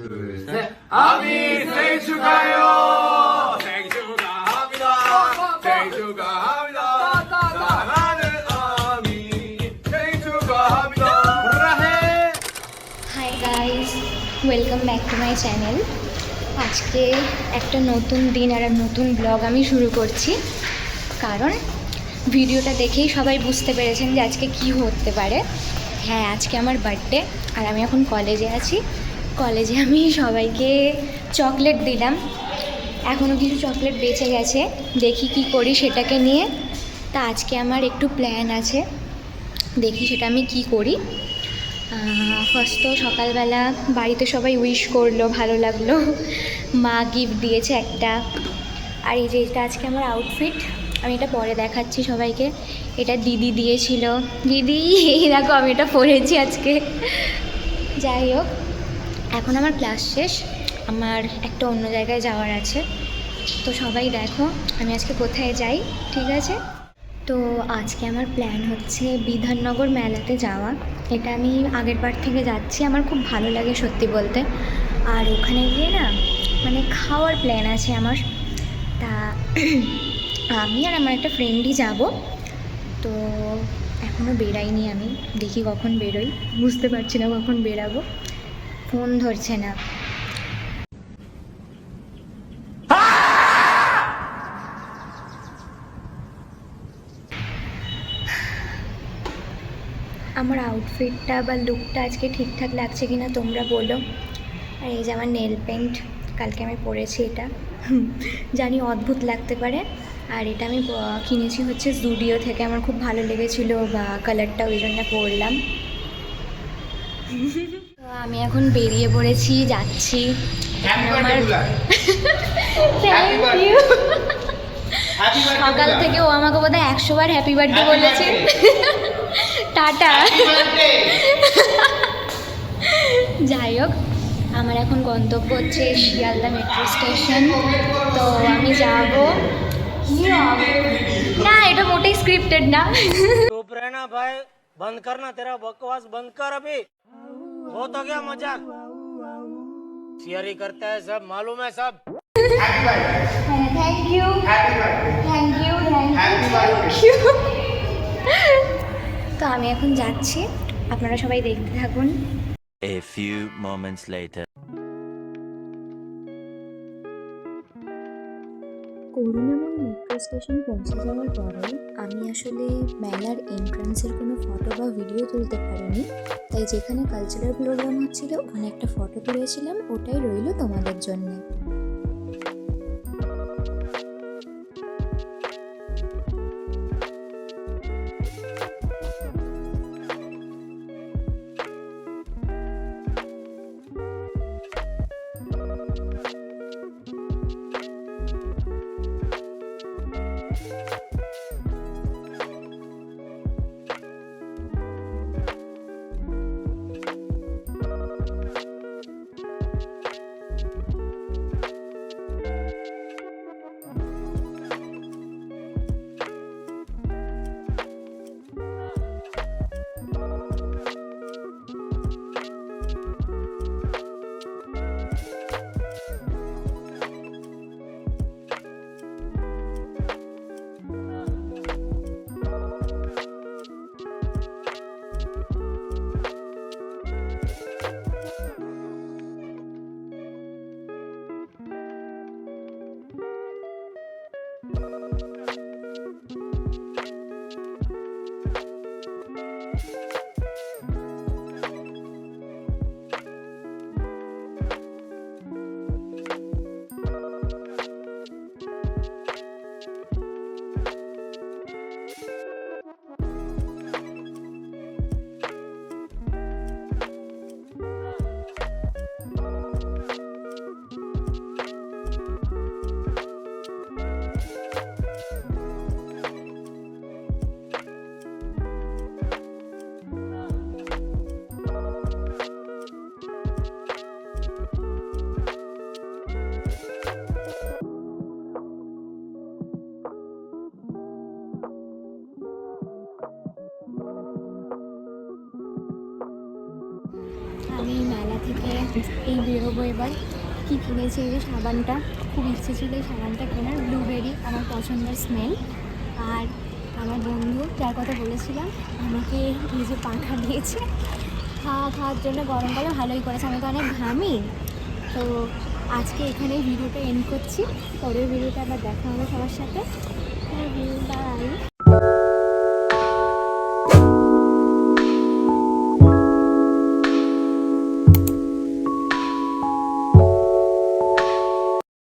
둘, 셋. 아미 생일 축하해요. 생일 축하합니다. 생일 축하합니다. 사랑하는 아미 생일 축하합니다. 브라해. Hi guys, welcome back to my channel. আজকে একটা নতুন দিন আর নতুন ব্লগ আমি শুরু করছি, কারণ ভিডিওটা দেখেই সবাই বুঝতে পেরেছেন যে আজকে কি হতে পারে। হ্যাঁ, আজকে আমার বার্থডে আর আমি এখন কলেজে আছি। কলেজে আমি সবাইকে চকলেট দিলাম, এখনও কিছু চকলেট বেঁচে গেছে, দেখি কি করি সেটাকে নিয়ে। তা আজকে আমার একটু প্ল্যান আছে, দেখি সেটা আমি কি করি। ফার্স্ট তো সকালবেলা বাড়িতে সবাই উইশ করলো, ভালো লাগলো। মা গিফট দিয়েছে একটা, আর এই যে এটা আজকে আমার আউটফিট, আমি এটা পরে দেখাচ্ছি সবাইকে। এটা দিদি দিয়েছিল, দিদি এই দেখো আমি এটা পরেছি আজকে। যাই হোক, এখন আমার ক্লাস শেষ, আমার একটা অন্য জায়গায় যাওয়ার আছে, তো সবাই দেখো আমি আজকে কোথায় যাই, ঠিক আছে? তো আজকে আমার প্ল্যান হচ্ছে বিধাননগর মেলাতে যাওয়া। এটা আমি আগের বার থেকে যাচ্ছি, আমার খুব ভালো লাগে সত্যি বলতে। আর ওখানে গিয়ে না মানে খাওয়ার প্ল্যান আছে আমার। তা আমি আর আমার একটা ফ্রেন্ডই যাব। তো এখনও বেরাইনি, আমি দেখি কখন বেরোই, বুঝতে পারছি না কখন বেরাবো, ফোন ধরছে না। আমার আউটফিটটা বা লুকটা আজকে ঠিকঠাক লাগছে কিনা তোমরা বলো। আর এই যে আমার নেল পেন্ট, কালকে আমি পরেছি এটা, জানি অদ্ভুত লাগতে পারে। আর এটা আমি কিনেছি হচ্ছে জুডিও থেকে, আমার খুব ভালো লেগেছিলো বা কালারটা, ওই জন্য পরলাম। তো আমি এখন বেরিয়ে পড়েছি, যাচ্ছি। আমার থ্যাংক ইউ। সকাল থেকে ও আমাকে বোধহয় 100 বার হ্যাপি বার্থডে বলেছে। টাটা। যাই হোক, আমার এখন গন্তব্য হচ্ছে শিয়ালদা মেট্রো স্টেশন। তো আমি যাব না, এটা মোটেই স্ক্রিপ্টেড না। चुप रहना भाई, बंद करना, तेरा बकवास बंद कर अभी। बहुत हो गया मजाक, शेयरिंग करता है सब, मालूम है सब। Thank you, thank you, thank you. তো আমি এখন যাচ্ছি, আপনারা সবাই দেখতে থাকুন। A few moments later. Karunamoyee metro station পৌঁছে যাওয়ার পরে আমি আসলে মেলার এন্ট্রান্সের কোনো ফটো বা ভিডিও তুলতে পারিনি, তাই যেখানে কালচারাল প্রোগ্রাম হচ্ছিল ওখানে একটা ফটো তুলেছিলাম, ওটাই রইল তোমাদের জন্য। এই বেরোবো এবার। কী কিনেছি, এই যে সাবানটা, খুব ইচ্ছে ছিল এই সাবানটা কেনার, ব্লুবেরি আমার পছন্দের স্মেল। আর আমার বন্ধু যার কথা বলেছিলাম আমাকে এই যে পাখা দিয়েছে খাওয়ার জন্য, গরমকালে ভালোই করেছে, আমি তো অনেক ঘামি। তো আজকে এখানেই ভিডিওটা এন্ড করছি, পরের ভিডিওটা আবার দেখা হবে সবার সাথে। বাই।